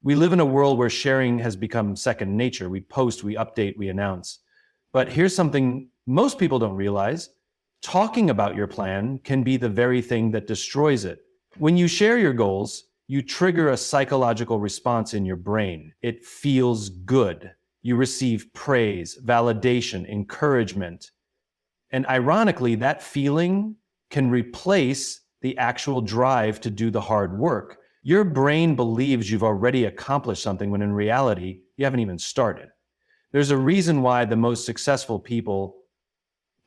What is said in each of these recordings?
We live in a world where sharing has become second nature. We post, we update, we announce. But here's something most people don't realize. Talking about your plan can be the very thing that destroys it. When you share your goals, you trigger a psychological response in your brain. It feels good. You receive praise, validation, encouragement. And ironically, that feeling can replace the actual drive to do the hard work. Your brain believes you've already accomplished something when in reality, you haven't even started. There's a reason why the most successful people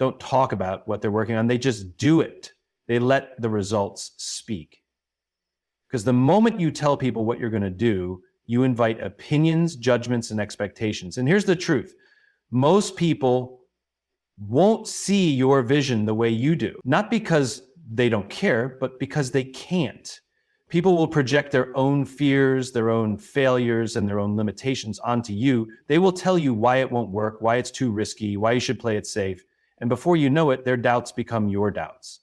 don't talk about what they're working on. They just do it. They let the results speak. Because the moment you tell people what you're going to do, you invite opinions, judgments, and expectations. And here's the truth. Most people won't see your vision the way you do. Not because they don't care, but because they can't. People will project their own fears, their own failures, and their own limitations onto you. They will tell you why it won't work, why it's too risky, why you should play it safe. And before you know it, their doubts become your doubts.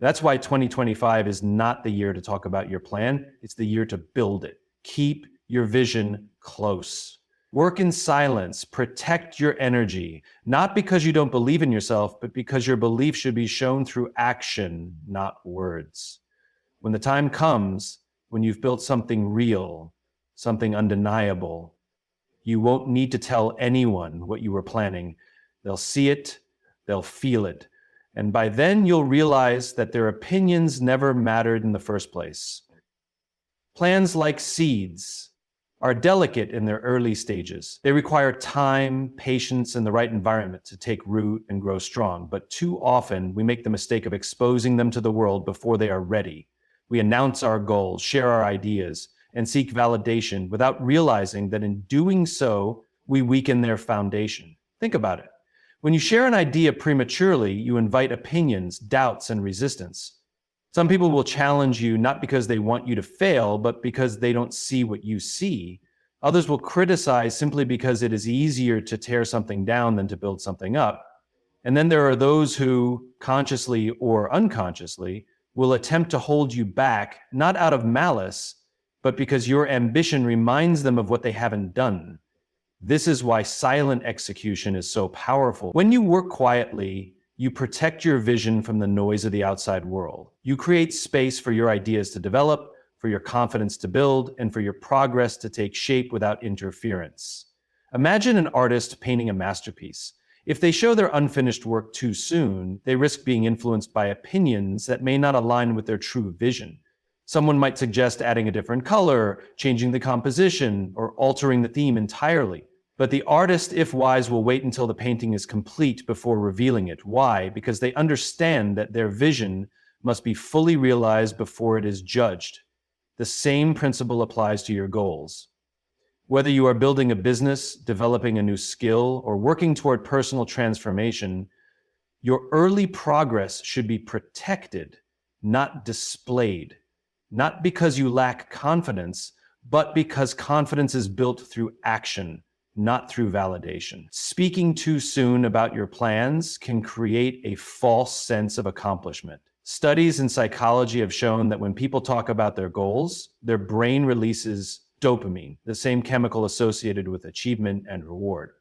That's why 2025 is not the year to talk about your plan. It's the year to build it. Keep your vision close. Work in silence. Protect your energy. Not because you don't believe in yourself, but because your belief should be shown through action, not words. When the time comes, when you've built something real, something undeniable, you won't need to tell anyone what you were planning. They'll see it, they'll feel it. And by then you'll realize that their opinions never mattered in the first place. Plans like seeds are delicate in their early stages. They require time, patience, and the right environment to take root and grow strong. But too often we make the mistake of exposing them to the world before they are ready. We announce our goals, share our ideas, and seek validation without realizing that in doing so, we weaken their foundation. Think about it. When you share an idea prematurely, you invite opinions, doubts, and resistance. Some people will challenge you not because they want you to fail, but because they don't see what you see. Others will criticize simply because it is easier to tear something down than to build something up. And then there are those who, consciously or unconsciously, will attempt to hold you back, not out of malice, but because your ambition reminds them of what they haven't done. This is why silent execution is so powerful. When you work quietly, you protect your vision from the noise of the outside world. You create space for your ideas to develop, for your confidence to build, and for your progress to take shape without interference. Imagine an artist painting a masterpiece. If they show their unfinished work too soon, they risk being influenced by opinions that may not align with their true vision. Someone might suggest adding a different color, changing the composition, or altering the theme entirely. But the artist, if wise, will wait until the painting is complete before revealing it. Why? Because they understand that their vision must be fully realized before it is judged. The same principle applies to your goals. Whether you are building a business, developing a new skill, or working toward personal transformation, your early progress should be protected, not displayed. Not because you lack confidence, but because confidence is built through action, not through validation. Speaking too soon about your plans can create a false sense of accomplishment. Studies in psychology have shown that when people talk about their goals, their brain releases dopamine, the same chemical associated with achievement and reward.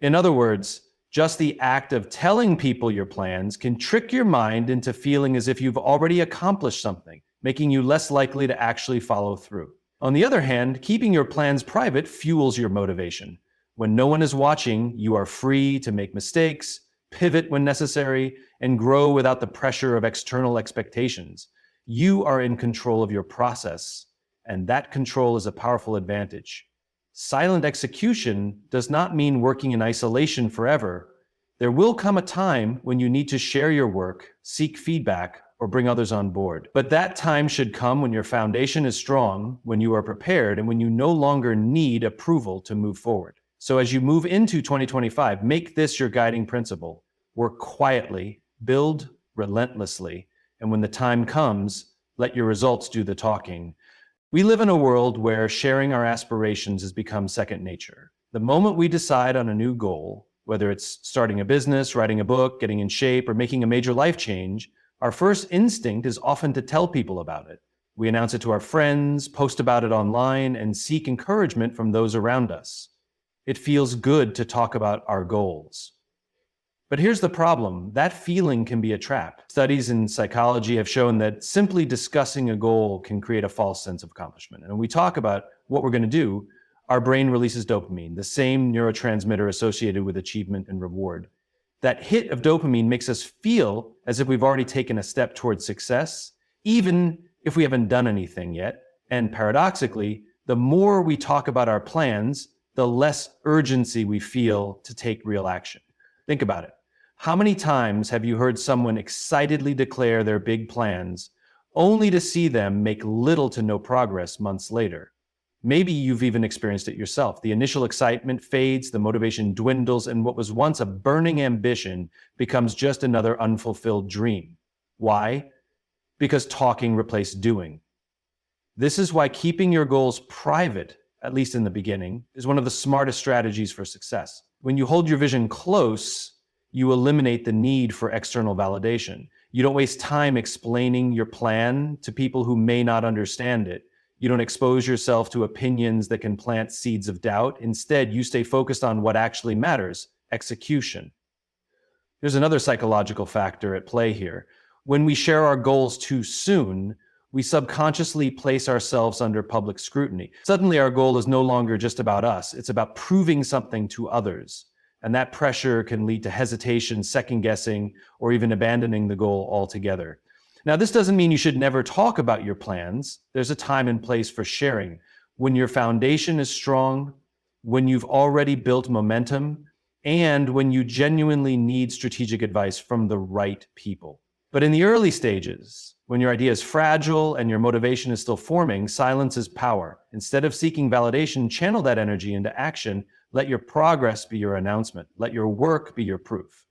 In other words, just the act of telling people your plans can trick your mind into feeling as if you've already accomplished something, making you less likely to actually follow through. On the other hand, keeping your plans private fuels your motivation. When no one is watching, you are free to make mistakes, pivot when necessary, and grow without the pressure of external expectations. You are in control of your process, and that control is a powerful advantage. Silent execution does not mean working in isolation forever. There will come a time when you need to share your work, seek feedback, or bring others on board. But that time should come when your foundation is strong, when you are prepared, and when you no longer need approval to move forward. So as you move into 2025, make this your guiding principle. Work quietly, build relentlessly, and when the time comes, let your results do the talking. We live in a world where sharing our aspirations has become second nature. The moment we decide on a new goal, whether it's starting a business, writing a book, getting in shape, or making a major life change, our first instinct is often to tell people about it. We announce it to our friends, post about it online, and seek encouragement from those around us. It feels good to talk about our goals. But here's the problem. That feeling can be a trap. Studies in psychology have shown that simply discussing a goal can create a false sense of accomplishment. And when we talk about what we're going to do, our brain releases dopamine, the same neurotransmitter associated with achievement and reward. That hit of dopamine makes us feel as if we've already taken a step towards success, even if we haven't done anything yet. And paradoxically, the more we talk about our plans, the less urgency we feel to take real action. Think about it. How many times have you heard someone excitedly declare their big plans, only to see them make little to no progress months later? Maybe you've even experienced it yourself. The initial excitement fades, the motivation dwindles, and what was once a burning ambition becomes just another unfulfilled dream. Why? Because talking replaced doing. This is why keeping your goals private, at least in the beginning, is one of the smartest strategies for success. When you hold your vision close, you eliminate the need for external validation. You don't waste time explaining your plan to people who may not understand it. You don't expose yourself to opinions that can plant seeds of doubt. Instead, you stay focused on what actually matters: execution. There's another psychological factor at play here. When we share our goals too soon, we subconsciously place ourselves under public scrutiny. Suddenly, our goal is no longer just about us. It's about proving something to others. And that pressure can lead to hesitation, second guessing, or even abandoning the goal altogether. Now, this doesn't mean you should never talk about your plans. There's a time and place for sharing. When your foundation is strong, when you've already built momentum, and when you genuinely need strategic advice from the right people. But in the early stages, when your idea is fragile and your motivation is still forming, silence is power. Instead of seeking validation, channel that energy into action. Let your progress be your announcement. Let your work be your proof.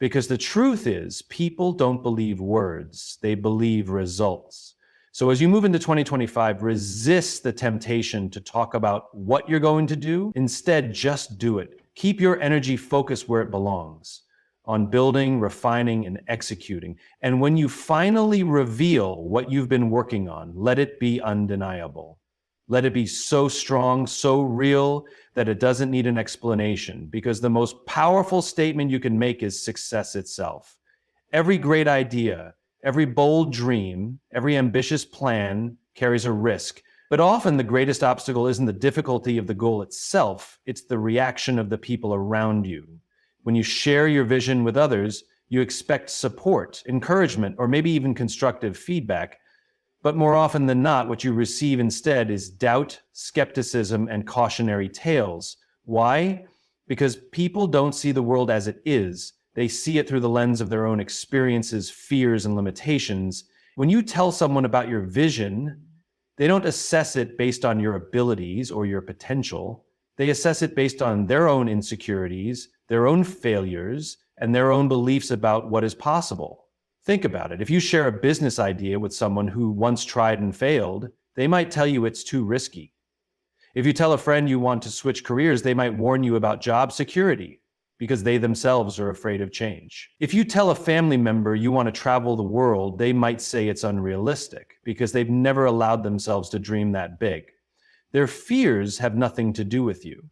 Because the truth is, people don't believe words, they believe results. So as you move into 2025, resist the temptation to talk about what you're going to do. Instead, just do it. Keep your energy focused where it belongs, on building, refining, and executing. And when you finally reveal what you've been working on, let it be undeniable. Let it be so strong, so real, that it doesn't need an explanation, because the most powerful statement you can make is success itself. Every great idea, every bold dream, every ambitious plan carries a risk. But often the greatest obstacle isn't the difficulty of the goal itself, it's the reaction of the people around you. When you share your vision with others, you expect support, encouragement, or maybe even constructive feedback. But more often than not, what you receive instead is doubt, skepticism, and cautionary tales. Why? Because people don't see the world as it is. They see it through the lens of their own experiences, fears, and limitations. When you tell someone about your vision, they don't assess it based on your abilities or your potential. They assess it based on their own insecurities, their own failures, and their own beliefs about what is possible. Think about it. If you share a business idea with someone who once tried and failed, they might tell you it's too risky. If you tell a friend you want to switch careers, they might warn you about job security because they themselves are afraid of change. If you tell a family member you want to travel the world, they might say it's unrealistic because they've never allowed themselves to dream that big. Their fears have nothing to do with you.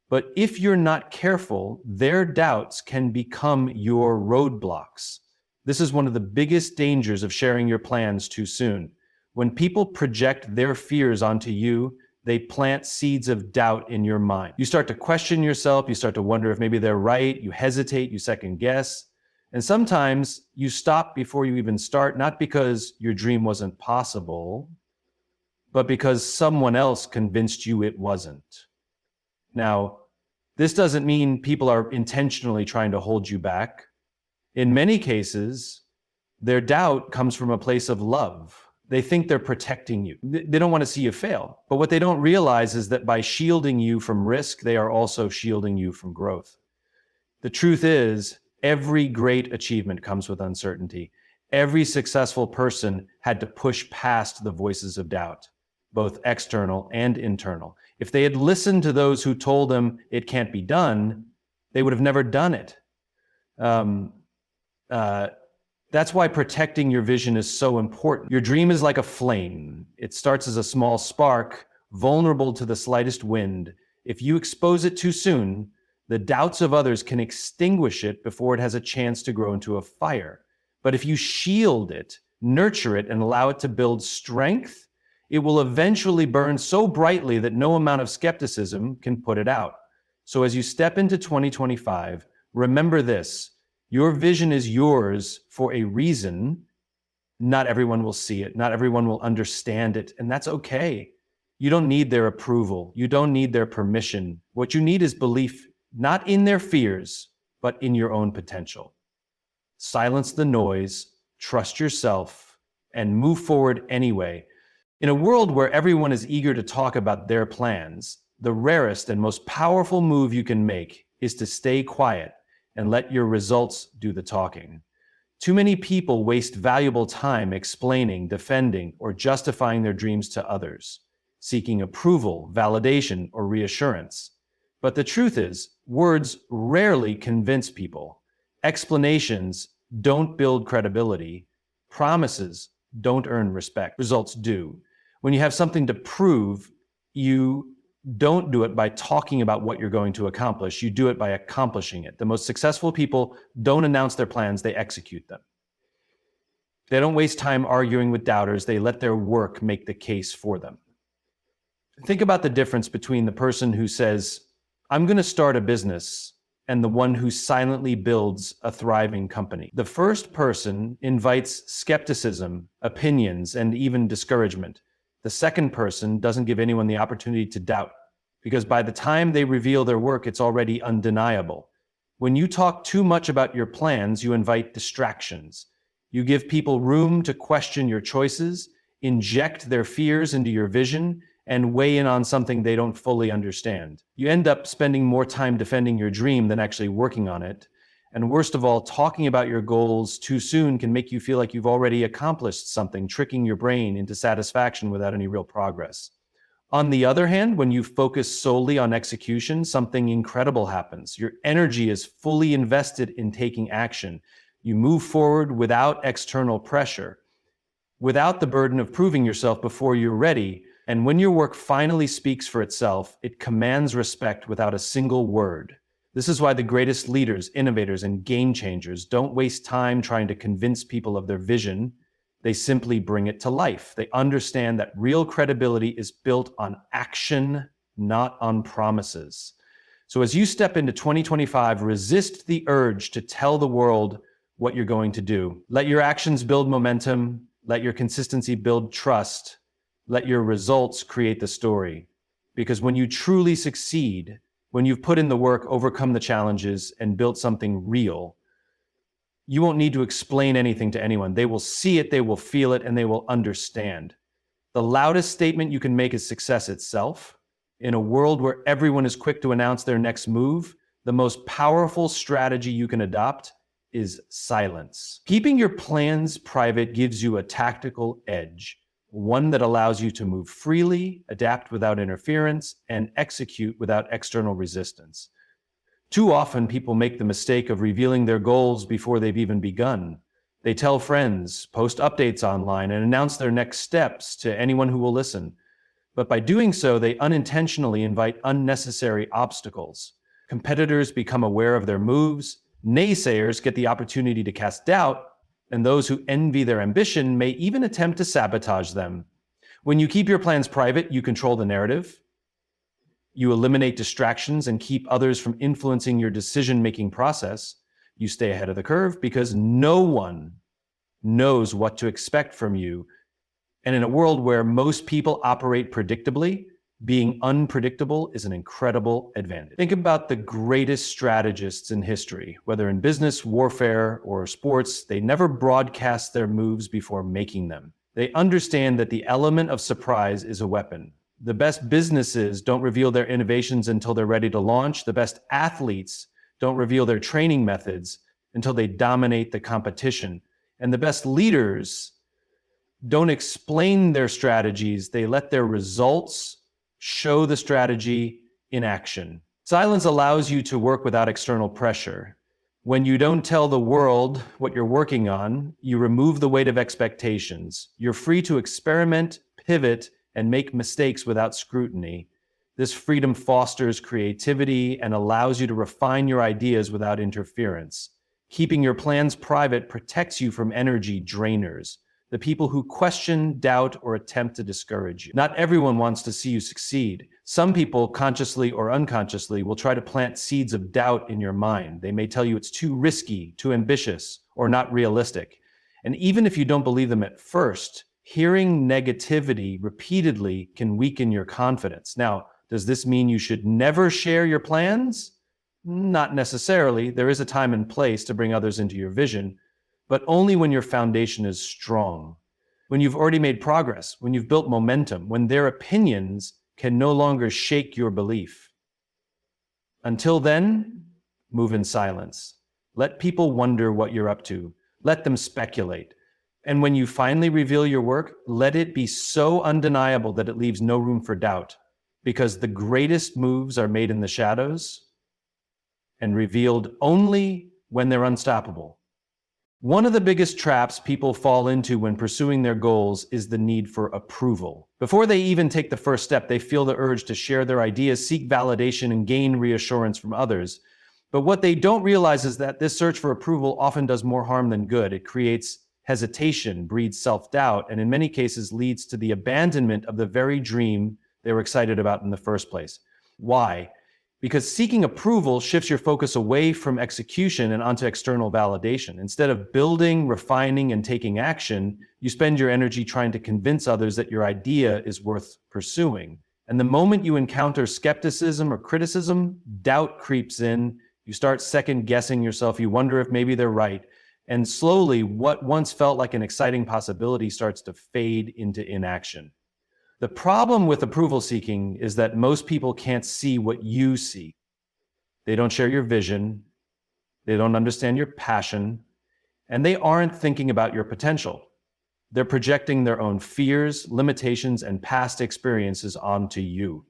But if you're not careful, their doubts can become your roadblocks. This is one of the biggest dangers of sharing your plans too soon. When people project their fears onto you, they plant seeds of doubt in your mind. You start to question yourself, you start to wonder if maybe they're right, you hesitate, you second guess. And sometimes you stop before you even start, not because your dream wasn't possible, but because someone else convinced you it wasn't. Now, this doesn't mean people are intentionally trying to hold you back. In many cases, their doubt comes from a place of love. They think they're protecting you. They don't want to see you fail. But what they don't realize is that by shielding you from risk, they are also shielding you from growth. The truth is, every great achievement comes with uncertainty. Every successful person had to push past the voices of doubt, both external and internal. If they had listened to those who told them it can't be done, they would have never done it. That That's why protecting your vision is so important. Your dream is like a flame. It starts as a small spark, vulnerable to the slightest wind. If you expose it too soon, the doubts of others can extinguish it before it has a chance to grow into a fire. But if you shield it, nurture it, and allow it to build strength, it will eventually burn so brightly that no amount of skepticism can put it out. So as you step into 2025, remember this: your vision is yours for a reason. Not everyone will see it. Not everyone will understand it. And that's okay. You don't need their approval. You don't need their permission. What you need is belief, not in their fears, but in your own potential. Silence the noise, trust yourself, and move forward anyway. In a world where everyone is eager to talk about their plans, the rarest and most powerful move you can make is to stay quiet and let your results do the talking. Too many people waste valuable time explaining, defending, or justifying their dreams to others, seeking approval, validation, or reassurance. But the truth is, words rarely convince people. Explanations don't build credibility. Promises don't earn respect. Results do. When you have something to prove, you don't do it by talking about what you're going to accomplish. You do it by accomplishing it. The most successful people don't announce their plans, they execute them. They don't waste time arguing with doubters. They let their work make the case for them. Think about the difference between the person who says, "I'm going to start a business," and the one who silently builds a thriving company. The first person invites skepticism, opinions, and even discouragement. The second person doesn't give anyone the opportunity to doubt, because by the time they reveal their work, it's already undeniable. When you talk too much about your plans, you invite distractions. You give people room to question your choices, inject their fears into your vision, and weigh in on something they don't fully understand. You end up spending more time defending your dream than actually working on it. And worst of all, talking about your goals too soon can make you feel like you've already accomplished something, tricking your brain into satisfaction without any real progress. On the other hand, when you focus solely on execution, something incredible happens. Your energy is fully invested in taking action. You move forward without external pressure, without the burden of proving yourself before you're ready. And when your work finally speaks for itself, it commands respect without a single word. This is why the greatest leaders, innovators, and game changers don't waste time trying to convince people of their vision. They simply bring it to life. They understand that real credibility is built on action, not on promises. So as you step into 2025, resist the urge to tell the world what you're going to do. Let your actions build momentum. Let your consistency build trust. Let your results create the story. Because when you truly succeed, when you've put in the work, overcome the challenges, and built something real, you won't need to explain anything to anyone. They will see it, they will feel it, and they will understand. The loudest statement you can make is success itself. In a world where everyone is quick to announce their next move, the most powerful strategy you can adopt is silence. Keeping your plans private gives you a tactical edge, one that allows you to move freely, adapt without interference, and execute without external resistance. Too often, people make the mistake of revealing their goals before they've even begun. They tell friends, post updates online, and announce their next steps to anyone who will listen. But by doing so, they unintentionally invite unnecessary obstacles. Competitors become aware of their moves, naysayers get the opportunity to cast doubt, and those who envy their ambition may even attempt to sabotage them. When you keep your plans private, you control the narrative. You eliminate distractions and keep others from influencing your decision-making process. You stay ahead of the curve because no one knows what to expect from you. And in a world where most people operate predictably, being unpredictable is an incredible advantage. Think about the greatest strategists in history, whether in business, warfare, or sports. They never broadcast their moves before making them. They understand that the element of surprise is a weapon. The best businesses don't reveal their innovations until they're ready to launch. The best athletes don't reveal their training methods until they dominate the competition. And the best leaders don't explain their strategies. They let their results show the strategy in action. Silence allows you to work without external pressure. When you don't tell the world what you're working on, you remove the weight of expectations. You're free to experiment, pivot, and make mistakes without scrutiny. This freedom fosters creativity and allows you to refine your ideas without interference. Keeping your plans private protects you from energy drainers, the people who question, doubt, or attempt to discourage you. Not everyone wants to see you succeed. Some people, consciously or unconsciously, will try to plant seeds of doubt in your mind. They may tell you it's too risky, too ambitious, or not realistic. And even if you don't believe them at first, hearing negativity repeatedly can weaken your confidence. Now, does this mean you should never share your plans? Not necessarily. There is a time and place to bring others into your vision, but only when your foundation is strong, when you've already made progress, when you've built momentum, when their opinions can no longer shake your belief. Until then, move in silence. Let people wonder what you're up to. Let them speculate. And when you finally reveal your work, let it be so undeniable that it leaves no room for doubt, because the greatest moves are made in the shadows and revealed only when they're unstoppable. One of the biggest traps people fall into when pursuing their goals is the need for approval. Before they even take the first step, they feel the urge to share their ideas, seek validation, and gain reassurance from others. But what they don't realize is that this search for approval often does more harm than good. It creates hesitation, breeds self-doubt, and in many cases leads to the abandonment of the very dream they were excited about in the first place. Why? Because seeking approval shifts your focus away from execution and onto external validation. Instead of building, refining, and taking action, you spend your energy trying to convince others that your idea is worth pursuing. And the moment you encounter skepticism or criticism, doubt creeps in. You start second-guessing yourself. You wonder if maybe they're right. And slowly, what once felt like an exciting possibility starts to fade into inaction. The problem with approval seeking is that most people can't see what you see. They don't share your vision, they don't understand your passion, and they aren't thinking about your potential. They're projecting their own fears, limitations, and past experiences onto you.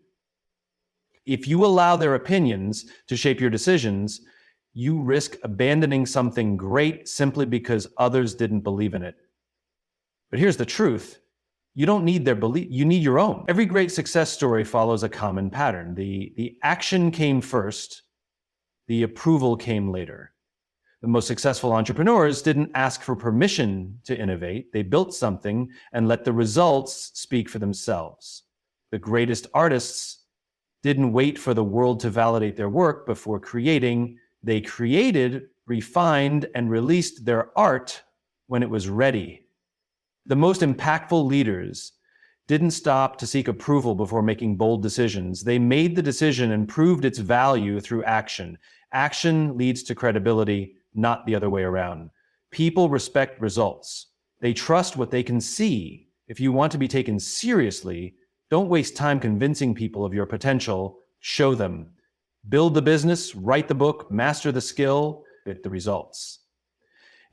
If you allow their opinions to shape your decisions, you risk abandoning something great simply because others didn't believe in it. But here's the truth. You don't need their belief, you need your own. Every great success story follows a common pattern. The action came first, the approval came later. The most successful entrepreneurs didn't ask for permission to innovate. They built something and let the results speak for themselves. The greatest artists didn't wait for the world to validate their work before creating. They created, refined, and released their art when it was ready. The most impactful leaders didn't stop to seek approval before making bold decisions. They made the decision and proved its value through action. Action leads to credibility, not the other way around. People respect results. They trust what they can see. If you want to be taken seriously, don't waste time convincing people of your potential. Show them. Build the business, write the book, master the skill, get the results.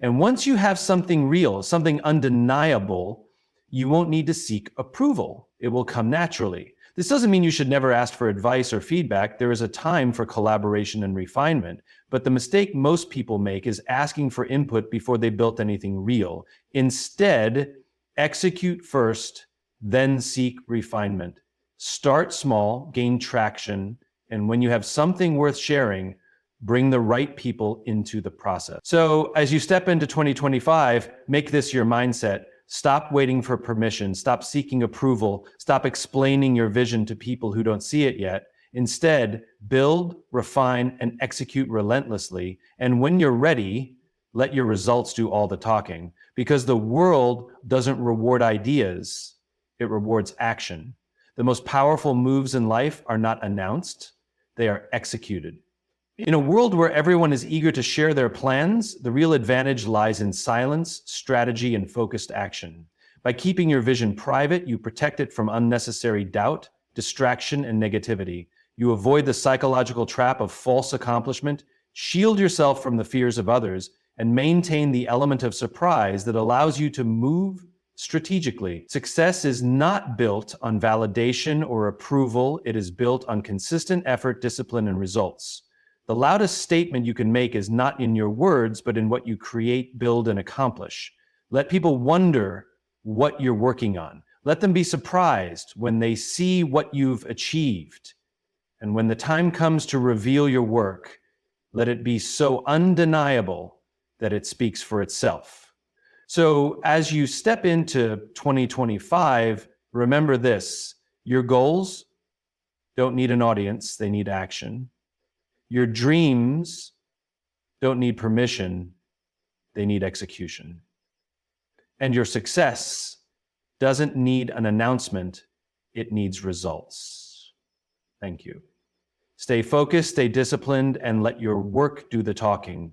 And once you have something real, something undeniable, you won't need to seek approval. It will come naturally. This doesn't mean you should never ask for advice or feedback. There is a time for collaboration and refinement. But the mistake most people make is asking for input before they built anything real. Instead, execute first, then seek refinement. Start small, gain traction, and when you have something worth sharing, bring the right people into the process. So as you step into 2025, make this your mindset. Stop waiting for permission. Stop seeking approval. Stop explaining your vision to people who don't see it yet. Instead, build, refine, and execute relentlessly. And when you're ready, let your results do all the talking. Because the world doesn't reward ideas, it rewards action. The most powerful moves in life are not announced, they are executed. In a world where everyone is eager to share their plans, the real advantage lies in silence, strategy, and focused action. By keeping your vision private, you protect it from unnecessary doubt, distraction, and negativity. You avoid the psychological trap of false accomplishment, shield yourself from the fears of others, and maintain the element of surprise that allows you to move strategically. Success is not built on validation or approval. It is built on consistent effort, discipline, and results. The loudest statement you can make is not in your words, but in what you create, build, and accomplish. Let people wonder what you're working on. Let them be surprised when they see what you've achieved. And when the time comes to reveal your work, let it be so undeniable that it speaks for itself. So as you step into 2025, remember this: your goals don't need an audience, they need action. Your dreams don't need permission, they need execution. And your success doesn't need an announcement, it needs results. Thank you. Stay focused, stay disciplined, and let your work do the talking.